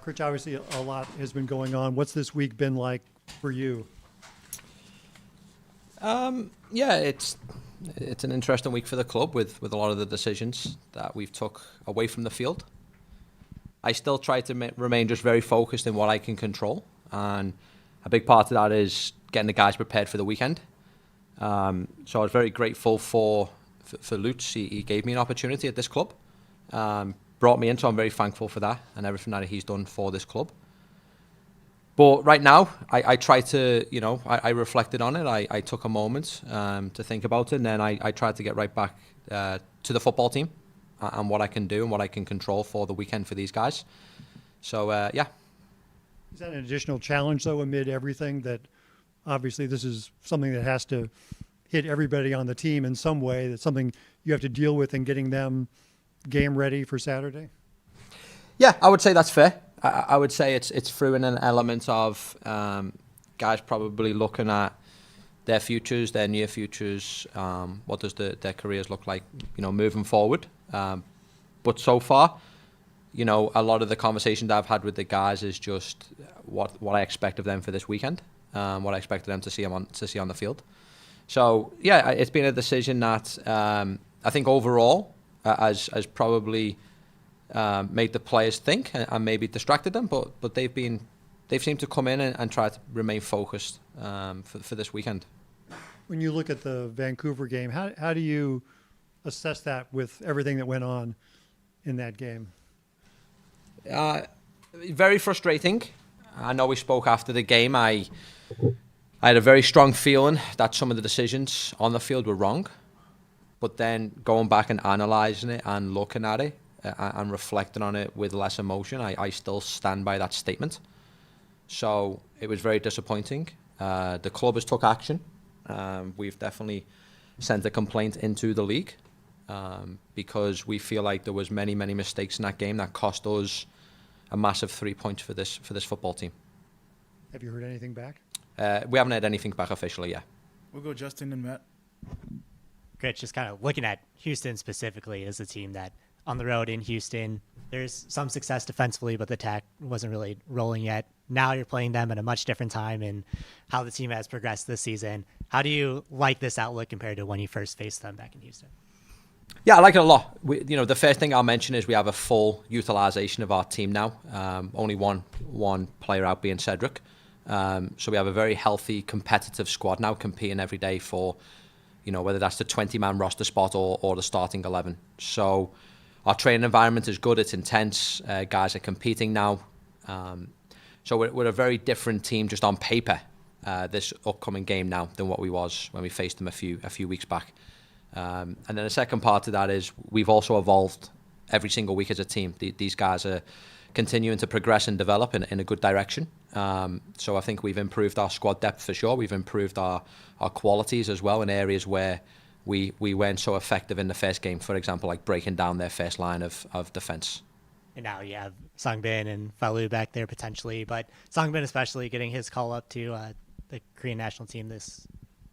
Critch, obviously a lot has been going on. What's this week been like for you? Yeah, it's an interesting week for the club with a lot of the decisions that we've took away from the field. I still try to remain just very focused in what I can control, and a big part of that is getting the guys prepared for the weekend. So I was very grateful for Lutz. He gave me an opportunity at this club, brought me in, so I'm very thankful for that and everything that he's done for this club. But right now, I try to, I reflected on it. I took a moment to think about it, and then I tried to get right back to the football team and what I can do and what I can control for the weekend for these guys. So, yeah. Is that an additional challenge, though, amid everything, that obviously this is something that has to hit everybody on the team in some way? That's something you have to deal with in getting them game ready for Saturday? Yeah, I would say that's fair. I would say it's through in an element of guys probably looking at their futures, their near futures, what does their careers look like, moving forward. But so far, a lot of the conversations I've had with the guys is just what I expect of them for this weekend, what I expect of them to see on the field. So yeah, it's been a decision that I think overall has probably made the players think and maybe distracted them, but they've seemed to come in and try to remain focused for this weekend. When you look at the Vancouver game, how do you assess that with everything that went on in that game? Very frustrating. I know we spoke after the game. I had a very strong feeling that some of the decisions on the field were wrong, but then going back and analysing it and looking at it and reflecting on it with less emotion, I still stand by that statement. So it was very disappointing. The club has took action. We've definitely sent a complaint into the league because we feel like there was many mistakes in that game that cost us a massive 3 points for this football team. Have you heard anything back? We haven't had anything back officially yet. We'll go Justin and Matt. Critch, just kind of looking at Houston specifically as a team that on the road in Houston, there's some success defensively, but the attack wasn't really rolling yet. Now you're playing them at a much different time in how the team has progressed this season. How do you like this outlook compared to when you first faced them back in Houston? Yeah, I like it a lot. The first thing I'll mention is we have a full utilization of our team now. Only one player out being Cedric. So we have a very healthy, competitive squad now, competing every day for, whether that's the 20-man roster spot or the starting 11. So our training environment is good. It's intense. Guys are competing now. So we're a very different team just on paper this upcoming game now than what we was when we faced them a few weeks back. And then the second part of that is we've also evolved every single week as a team. These guys are continuing to progress and develop in a good direction. So I think we've improved our squad depth for sure. We've improved our qualities as well in areas where we weren't so effective in the first game, for example, like breaking down their first line of defense. And now you have Songbin and Falu back there potentially, but Songbin especially getting his call up to the Korean national team this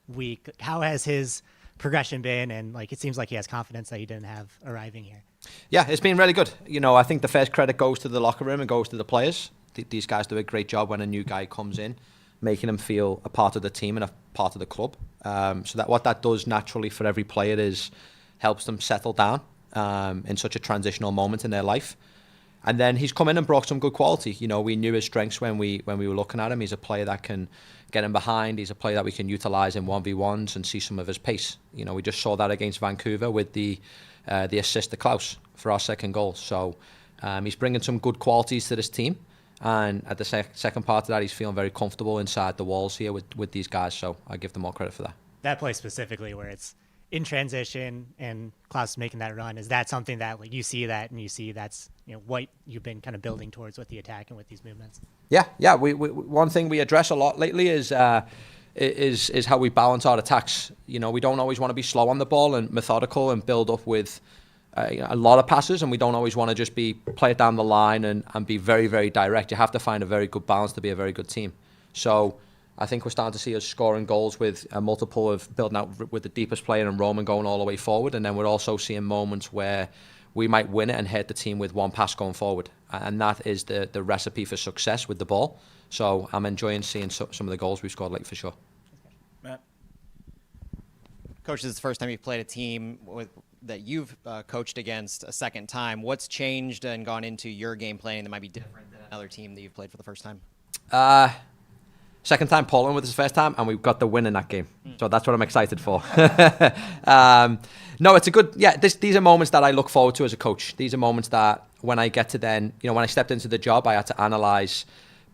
week. How has his progression been? And it seems like he has confidence that he didn't have arriving here. Yeah, it's been really good. I think the first credit goes to the locker room and goes to the players. These guys do a great job when a new guy comes in, making them feel a part of the team and a part of the club. So that what that does naturally for every player is helps them settle down in such a transitional moment in their life. And then he's come in and brought some good quality. We knew his strengths when we were looking at him. He's a player that can get him behind. He's a player that we can utilise in 1v1s and see some of his pace. We just saw that against Vancouver with the assist to Klaus for our second goal. So he's bringing some good qualities to this team. And at the second part of that, he's feeling very comfortable inside the walls here with these guys. So I give them all credit for that. That play specifically where it's in transition and Klaus making that run, is that something that you see that and you see that's what you've been kind of building towards with the attack and with these movements? Yeah. We one thing we address a lot lately is how we balance our attacks. We don't always want to be slow on the ball and methodical and build up with a lot of passes, and we don't always want to just play it down the line and be very, very direct. You have to find a very good balance to be a very good team. So I think we're starting to see us scoring goals with a multiple of building out with the deepest player and Roman going all the way forward, and then we're also seeing moments where we might win it and hit the team with one pass going forward. and that is the recipe for success with the ball. So I'm enjoying seeing some of the goals we've scored late for sure. Matt. Coach, this is the first time you've played a team that you've coached against a second time. What's changed and gone into your game planning that might be different than another team that you've played for the first time? Second time Poland was his first time, and we've got the win in that game. So that's what I'm excited for. No, it's a good, these are moments that I look forward to as a coach. These are moments that when I get to then, when I stepped into the job, I had to analyze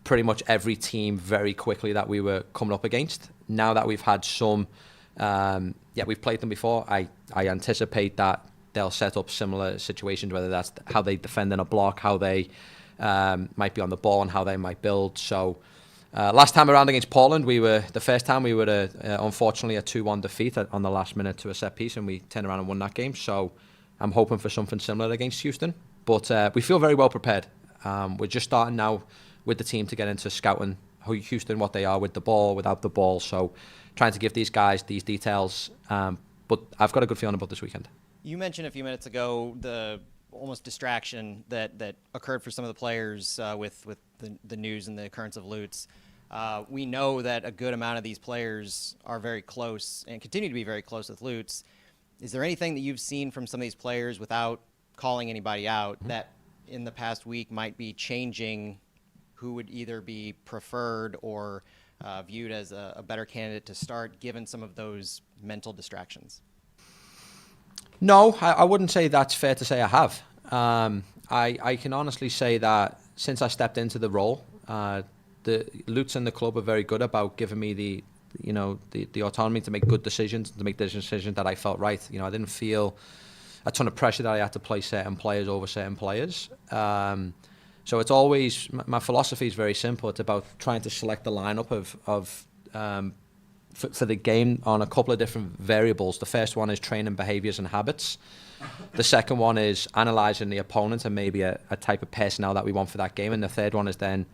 pretty much every team very quickly that we were coming up against. Now that we've had some, we've played them before, I anticipate that they'll set up similar situations, whether that's how they defend in a block, how they might be on the ball, and how they might build. So last time around against Poland, the first time we were unfortunately a 2-1 defeat on the last minute to a set piece, and we turned around and won that game. So I'm hoping for something similar against Houston. But we feel very well prepared. We're just starting now with the team to get into scouting Houston, what they are with the ball, without the ball. So trying to give these guys these details. But I've got a good feeling about this weekend. You mentioned a few minutes ago the almost distraction that occurred for some of the players with the news and the occurrence of Lutz. We know that a good amount of these players are very close and continue to be very close with Lutz. Is there anything that you've seen from some of these players without calling anybody out that in the past week might be changing who would either be preferred or viewed as a better candidate to start, given some of those mental distractions? No, I wouldn't say that's fair to say I have. I can honestly say that since I stepped into the role, the Lutz and the club are very good about giving me the autonomy to make good decisions, to make the decisions that I felt right. I didn't feel a ton of pressure that I had to play certain players over certain players. So it's always, my philosophy is very simple. It's about trying to select the lineup for the game on a couple of different variables. The first one is training behaviors and habits. The second one is analyzing the opponent and maybe a type of personnel that we want for that game. And the third one is then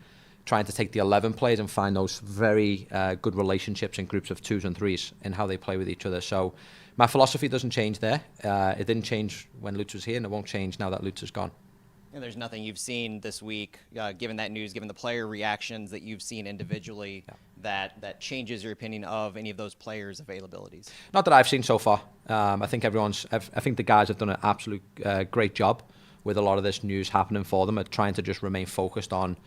trying to take the 11 players and find those very good relationships in groups of 2s and 3s and how they play with each other. So my philosophy doesn't change there. It didn't change when Lutz was here, and it won't change now that Lutz is gone. And there's nothing you've seen this week, given that news, given the player reactions that you've seen individually, that changes your opinion of any of those players' availabilities? Not that I've seen so far. I think the guys have done an absolute great job with a lot of this news happening for them, at trying to just remain focused on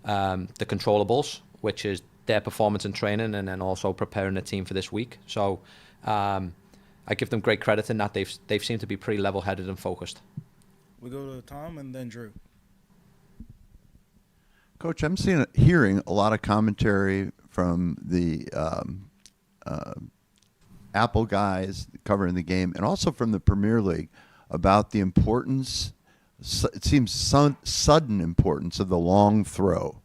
the controllables, which is their performance and training, and then also preparing the team for this week. So I give them great credit in that they've seemed to be pretty level-headed and focused. We go to Tom and then Drew. Coach, I'm hearing a lot of commentary from the Apple guys covering the game, and also from the Premier League, about the importance, it seems sudden importance, of the long throw.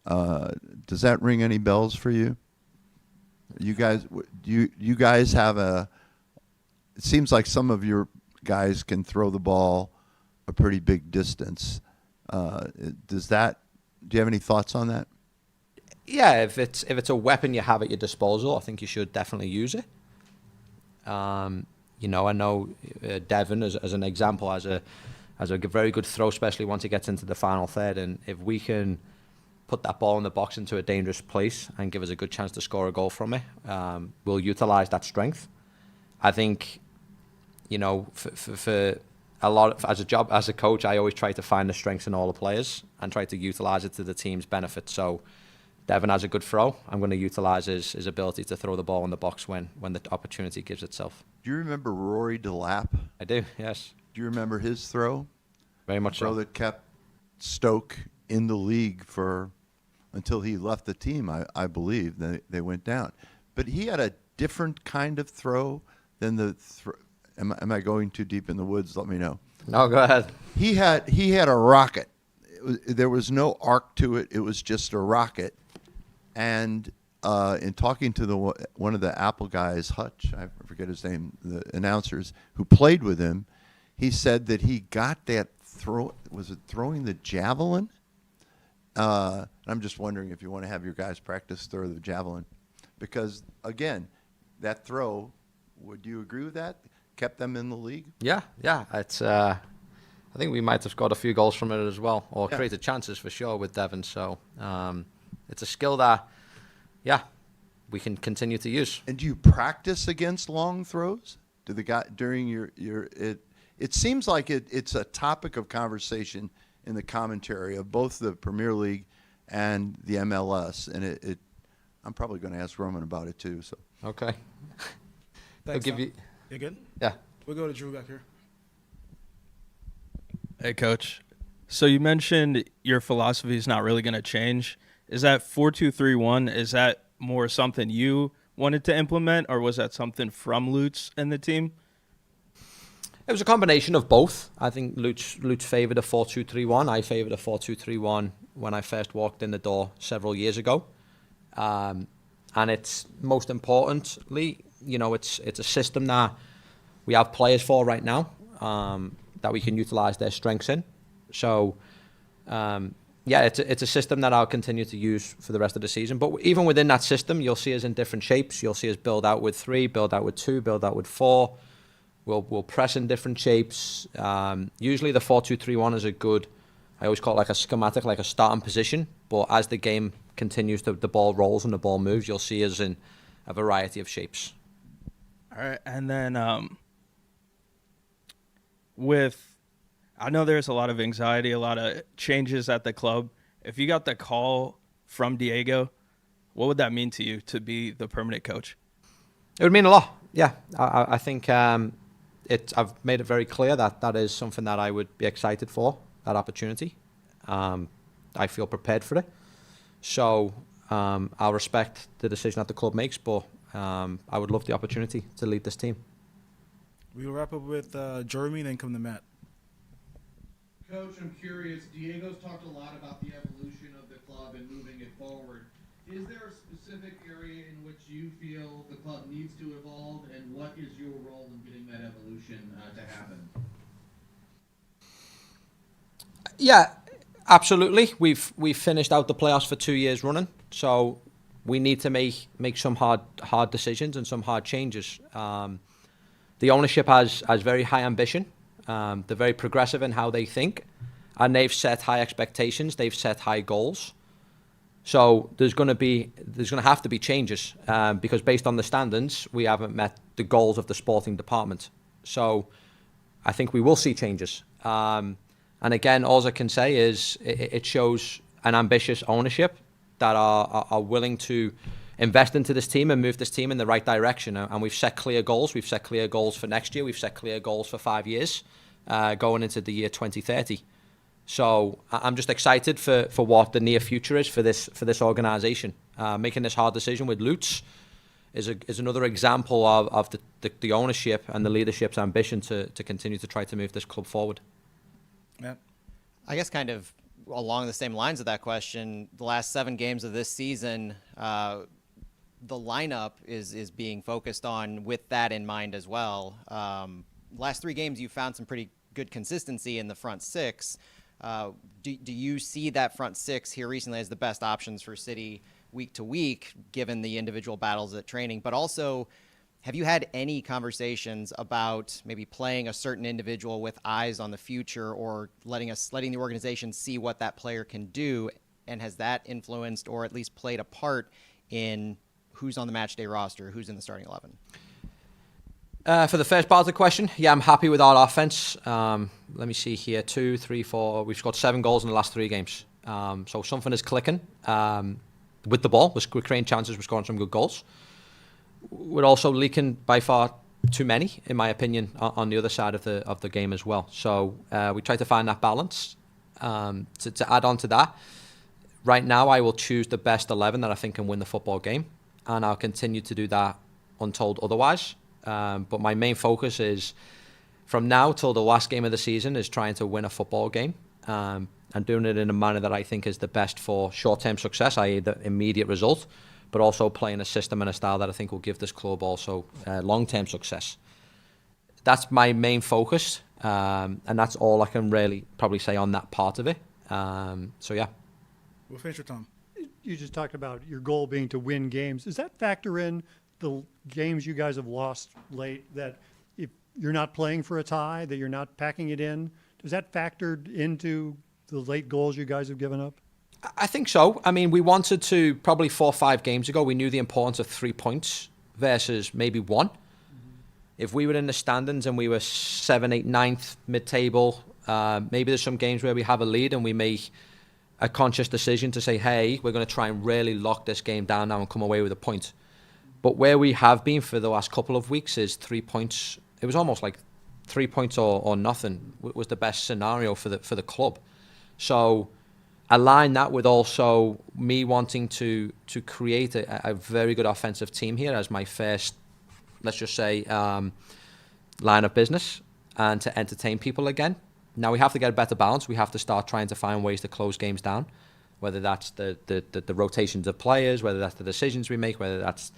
Does that ring any bells for you? You guys, you guys have it seems like some of your guys can throw the ball a pretty big distance. Do you have any thoughts on that? Yeah, if it's a weapon you have at your disposal, I think you should definitely use it. I know Devon as an example has a very good throw, especially once he gets into the final third. And if we can put that ball in the box into a dangerous place and give us a good chance to score a goal from it, we'll utilize that strength. I think, for a lot as a coach, I always try to find the strengths in all the players and try to utilize it to the team's benefit. So Devon has a good throw. I'm going to utilize his ability to throw the ball in the box when the opportunity gives itself. Do you remember Rory Delap? I do, yes. Do you remember his throw? Very much so. Throw that kept Stoke in the league until he left the team, I believe. They went down. But he had a different kind of throw than the Am I going too deep in the woods? Let me know. No, go ahead. He had a rocket. There was no arc to it. It was just a rocket. And in talking to one of the Apple guys, Hutch, I forget his name, the announcers who played with him, he said that he got that throw. Was it throwing the javelin? I'm just wondering if you want to have your guys practice throw the javelin, because again, that throw. Would you agree with that? Kept them in the league? Yeah. It's I think we might have scored a few goals from it as well, or Yeah. created chances for sure with Devon. So it's a skill that, yeah, we can continue to use. And do you practice against long throws? Do the guy during your it seems like it's a topic of conversation in the commentary of both the Premier League and the MLS, and I'm probably going to ask Roman about it too. So Okay. I'll Thanks, give Tom. you. You good? Yeah. We'll go to Drew back here. Hey, Coach. So you mentioned your philosophy is not really going to change. Is that 4-2-3-1? Is that more something you wanted to implement, or was that something from Lutz and the team? It was a combination of both. I think Lutz favoured a 4-2-3-1. I favoured a 4-2-3-1 when I first walked in the door several years ago. And it's most importantly, it's a system that we have players for right now, that we can utilise their strengths in. So, it's a system that I'll continue to use for the rest of the season. But even within that system, you'll see us in different shapes. You'll see us build out with 3, build out with 2, build out with 4. We'll press in different shapes. Usually the 4-2-3-1 is a good, I always call it like a schematic, like a starting position. But as the game continues, the ball rolls and the ball moves, you'll see us in a variety of shapes. All right. And then I know there's a lot of anxiety, a lot of changes at the club. If you got the call from Diego, what would that mean to you to be the permanent coach? It would mean a lot. Yeah, I think I've made it very clear that is something that I would be excited for, that opportunity. I feel prepared for it. So I'll respect the decision that the club makes, but I would love the opportunity to lead this team. We'll wrap up with Jeremy, then come to Matt. Coach, I'm curious. Diego's talked a lot about the evolution of the club and moving it forward. Is there a specific area in which you feel the club needs to evolve, and what is your role in getting that evolution to happen? Yeah, absolutely. We've finished out the playoffs for 2 years running, so we need to make some hard decisions and some hard changes. The ownership has very high ambition. They're very progressive in how they think, and they've set high expectations. They've set high goals. So there's going to have to be changes because based on the standards, we haven't met the goals of the sporting department. So I think we will see changes. And again, all I can say is it shows an ambitious ownership that are willing to invest into this team and move this team in the right direction. And we've set clear goals. We've set clear goals for next year. We've set clear goals for 5 years going into the year 2030. So I'm just excited for what the near future is for this organisation. Making this hard decision with Lutz is another example of the ownership and the leadership's ambition to continue to try to move this club forward. Matt? I guess kind of along the same lines of that question, the last 7 games of this season, the lineup is being focused on with that in mind as well. Last 3 games, you found some pretty good consistency in the front 6. Do you see that front 6 here recently as the best options for City week to week, given the individual battles at training? But also, have you had any conversations about maybe playing a certain individual with eyes on the future, or letting the organization see what that player can do? And has that influenced or at least played a part in who's on the match day roster, who's in the starting 11? For the first part of the question, yeah, I'm happy with our offense. Let me see here, 2, 3, 4. We've scored 7 goals in the last 3 games. So something is clicking with the ball. We're creating chances. We're scoring some good goals. We're also leaking by far too many, in my opinion, on the other side of the game as well. So we try to find that balance. To add on to that, right now I will choose the best 11 that I think can win the football game, and I'll continue to do that untold otherwise. But my main focus is from now till the last game of the season is trying to win a football game and doing it in a manner that I think is the best for short-term success, i.e. the immediate result, but also playing a system and a style that I think will give this club also long-term success. That's my main focus, and that's all I can really probably say on that part of it. So, yeah. We'll finish with Tom. You just talked about your goal being to win games. Does that factor in the games you guys have lost late, that if you're not playing for a tie, that you're not packing it in? Is that factored into the late goals you guys have given up? I think so. I mean, we wanted to, probably 4 or 5 games ago, we knew the importance of 3 points versus maybe 1. If we were in the standings and we were 7th, 8th, 9th, mid-table, maybe there's some games where we have a lead and we make a conscious decision to say, hey, we're going to try and really lock this game down now and come away with a point. But where we have been for the last couple of weeks is 3 points. It was almost like 3 points or nothing was the best scenario for the club. So align that with also me wanting to create a very good offensive team here as my first, let's just say, line of business, and to entertain people again. Now we have to get a better balance. We have to start trying to find ways to close games down, whether that's the rotations of players, whether that's the decisions we make, whether that's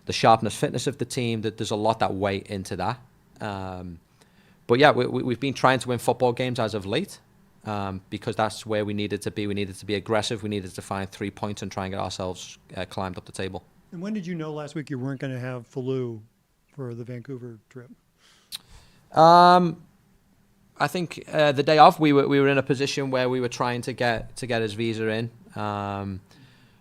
the sharpness, fitness of the team. That there's a lot that weigh into that. But yeah, we've been trying to win football games as of late, because that's where we needed to be. We needed to be aggressive. We needed to find 3 points and try and get ourselves climbed up the table. And when did you know last week you weren't going to have Falou for the Vancouver trip? I think the day off we were in a position where we were trying to get his visa in.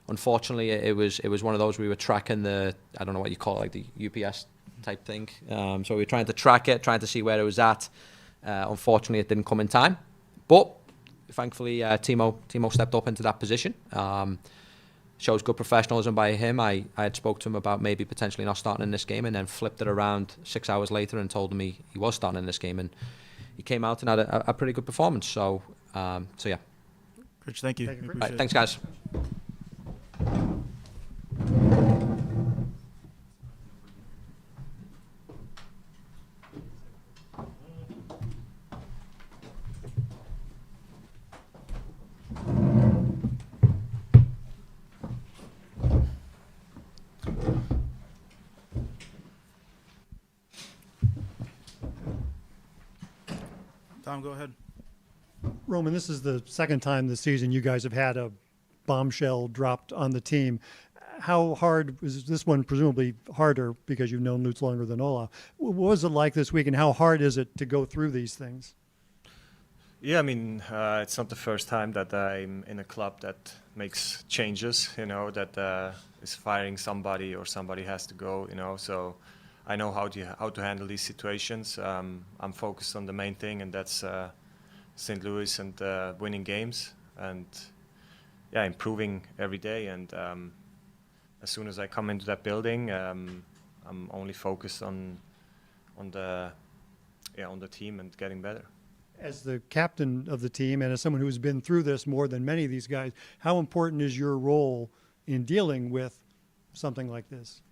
Unfortunately, it was one of those we were tracking I don't know what you call it, like the UPS type thing. So we were trying to track it, trying to see where it was at. Unfortunately, it didn't come in time, but thankfully Timo stepped up into that position. Shows good professionalism by him. I had spoke to him about maybe potentially not starting in this game, and then flipped it around 6 hours later and told him he was starting in this game, and he came out and had a pretty good performance. So yeah. Rich, thank you. Thank you. We All right, appreciate it. thanks, guys. Tom, go ahead. Roman, this is the second time this season you guys have had a bombshell dropped on the team. How hard was this one? Presumably harder because you've known Lutz longer than Olaf. What was it like this week, and how hard is it to go through these things? Yeah, I mean, it's not the first time that I'm in a club that makes changes, that is firing somebody or somebody has to go, so I know how to handle these situations. I'm focused on the main thing, and that's St. Louis and winning games, and yeah, improving every day. And as soon as I come into that building, I'm only focused on the team and getting better. As the captain of the team and as someone who's been through this more than many of these guys, how important is your role in dealing with something like this?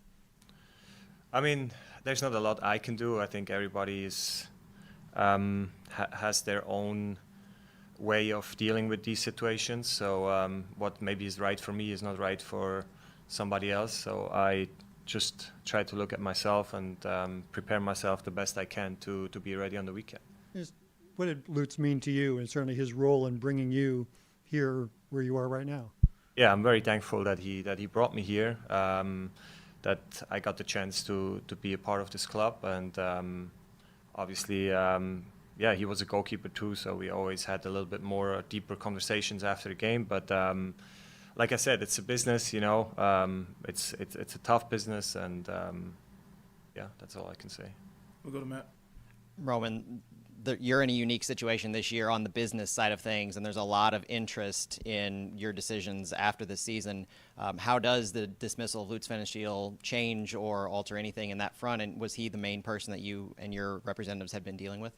I mean, there's not a lot I can do. I think everybody is has their own way of dealing with these situations. So what maybe is right for me is not right for somebody else. So I just try to look at myself and prepare myself the best I can to be ready on the weekend. What did Lutz mean to you, and certainly his role in bringing you here where you are right now? Yeah, I'm very thankful that he brought me here, that I got the chance to be a part of this club, and obviously, he was a goalkeeper too, so we always had a little bit more deeper conversations after the game. But like I said, it's a business, it's a tough business, and that's all I can say. We'll go to Matt. Roman, you're in a unique situation this year on the business side of things, and there's a lot of interest in your decisions after the season. How does the dismissal of Lutz Pfannenstiel change or alter anything in that front? And was he the main person that you and your representatives had been dealing with?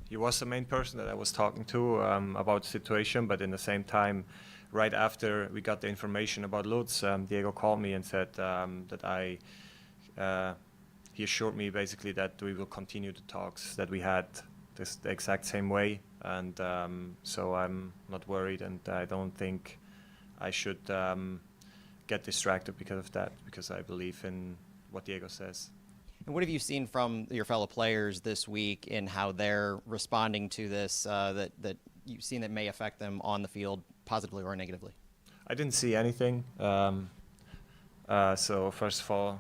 He was the main person that I was talking to about the situation, but in the same time, right after we got the information about Lutz, Diego called me and said that he assured me basically that we will continue the talks that we had the exact same way, and so I'm not worried, and I don't think I should get distracted because of that, because I believe in what Diego says. And what have you seen from your fellow players this week in how they're responding to this, that you've seen that may affect them on the field positively or negatively? I didn't see anything. So first of all,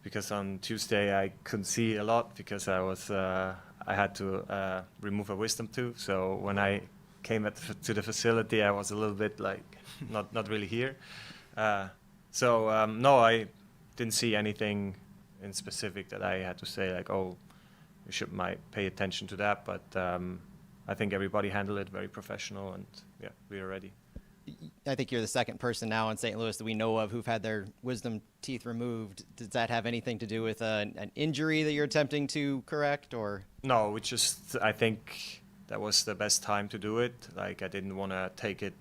because on Tuesday I couldn't see a lot because I I had to remove a wisdom tooth. So when I came to the facility, I was a little bit like not really here. No, I didn't see anything in specific that I had to say like, oh, you might pay attention to that. But I think everybody handled it very professional, and yeah, we are ready. I think you're the second person now in St. Louis that we know of who've had their wisdom teeth removed. Does that have anything to do with an injury that you're attempting to correct, or? No, I think that was the best time to do it. Like, I didn't want to take it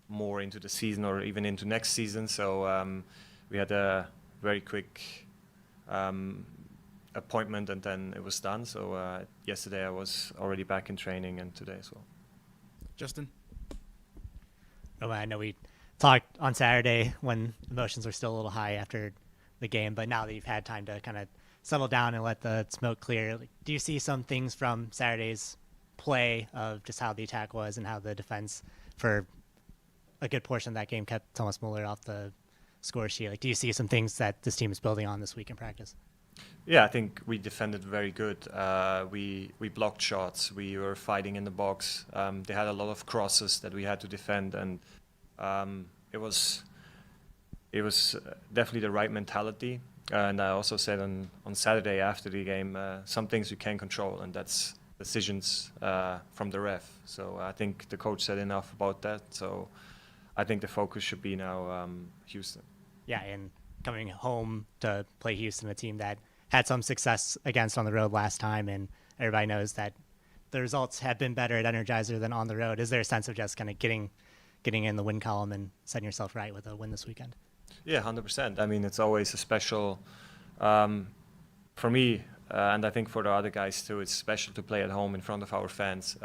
more into the season or even into next season. So we had a very quick appointment, and then it was done. So yesterday I was already back in training, and today as well. Justin? Oh, I know we talked on Saturday when emotions were still a little high after the game, but now that you've had time to kind of settle down and let the smoke clear, like, do you see some things from Saturday's play of just how the attack was and how the defense for a good portion of that game kept Thomas Muller off the score sheet? Like, do you see some things that this team is building on this week in practice? Yeah, I think we defended very good. We blocked shots. We were fighting in the box. They had a lot of crosses that we had to defend, and it was definitely the right mentality. And I also said on Saturday after the game, some things you can control, and that's decisions from the ref. So I think the coach said enough about that. So I think the focus should be now Houston. Yeah, and coming home to play Houston, a team that had some success against on the road last time, and everybody knows that the results have been better at Energizer than on the road. Is there a sense of just kind of getting in the win column and setting yourself right with a win this weekend? Yeah, 100%. I mean, it's always a special, for me, and I think for the other guys too, it's special to play at home in front of our fans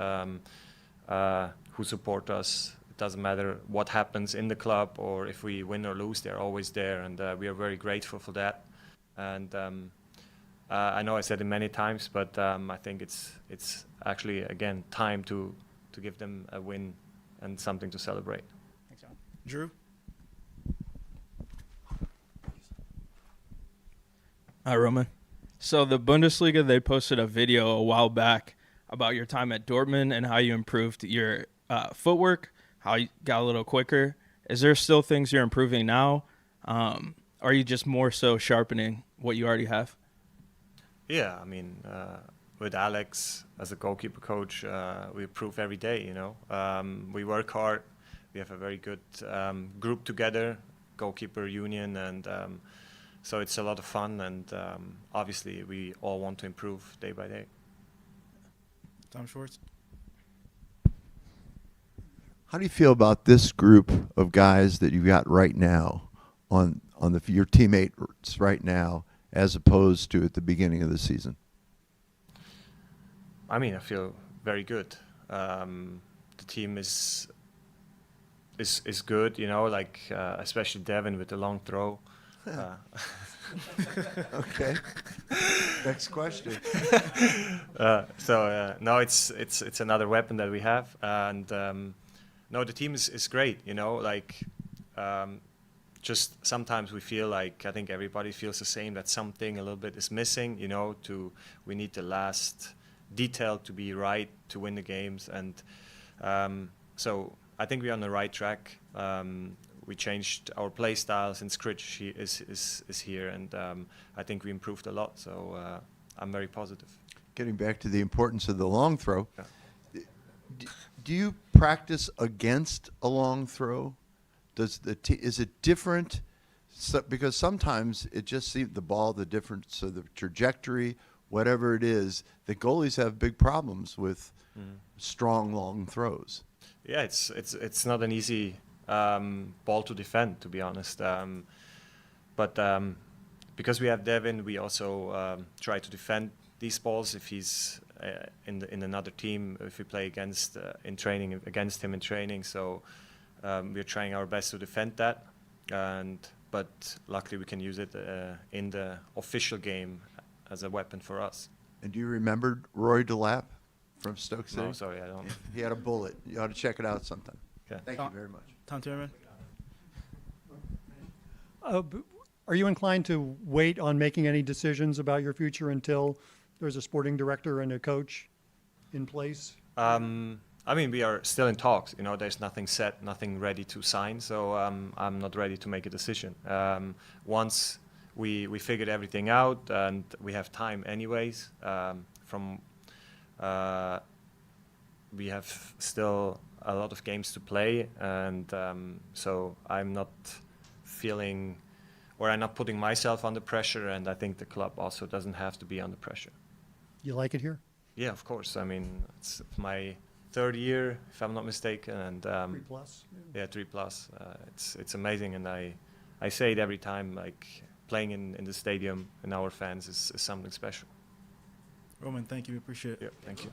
who support us. It doesn't matter what happens in the club or if we win or lose, they're always there, and we are very grateful for that. And I know I said it many times, but I think it's actually, again, time to give them a win and something to celebrate. Thanks, John. Drew? Hi, Roman. So the Bundesliga, they posted a video a while back about your time at Dortmund and how you improved your footwork, how you got a little quicker. Is there still things you're improving now? Are you just more so sharpening what you already have? Yeah, I mean, with Alex as a goalkeeper coach, we improve every day, you know. We work hard. We have a very good group together, goalkeeper union, and so it's a lot of fun, and obviously we all want to improve day by day. Tom Schwartz? How do you feel about this group of guys that you've got right now on your teammates right now, as opposed to at the beginning of the season? I mean, I feel very good. The team is good, you know, like especially Devin with the long throw. Okay. Next question. No, it's another weapon that we have, and no, the team is great, you know, like. Just sometimes we feel like, I think everybody feels the same, that something a little bit is missing, you know, we need the last detail to be right to win the games. And so I think we're on the right track. We changed our play style since Critchley is here, and I think we improved a lot. So I'm very positive. Getting back to the importance of the long throw, Yeah. do you practice against a long throw? Is it different? Because sometimes it just seems the difference of the trajectory, whatever it is, the goalies have big problems with strong long throws. Yeah, it's not an easy ball to defend, to be honest. But because we have Devin, we also try to defend these balls if he's in another team. If we play against him in training, so. We're trying our best to defend that, but luckily we can use it in the official game as a weapon for us. And do you remember Roy Delap from Stoke City? No, sorry, I don't. He had a bullet. You ought to check it out sometime. Okay. Thank you very much. Tom Tierman? Are you inclined to wait on making any decisions about your future until there's a sporting director and a coach in place? I mean, we are still in talks. You know, there's nothing set, nothing ready to sign. So I'm not ready to make a decision. Once we figured everything out and we have time anyways. We have still a lot of games to play, and so I'm not feeling, or I'm not putting myself under pressure. And I think the club also doesn't have to be under pressure. You like it here? Yeah, of course. I mean, it's my third year, if I'm not mistaken, and 3+? yeah, 3+. It's amazing, and I say it every time. Like playing in the stadium and our fans is something special. Roman, thank you. We appreciate it. Yeah, thank you.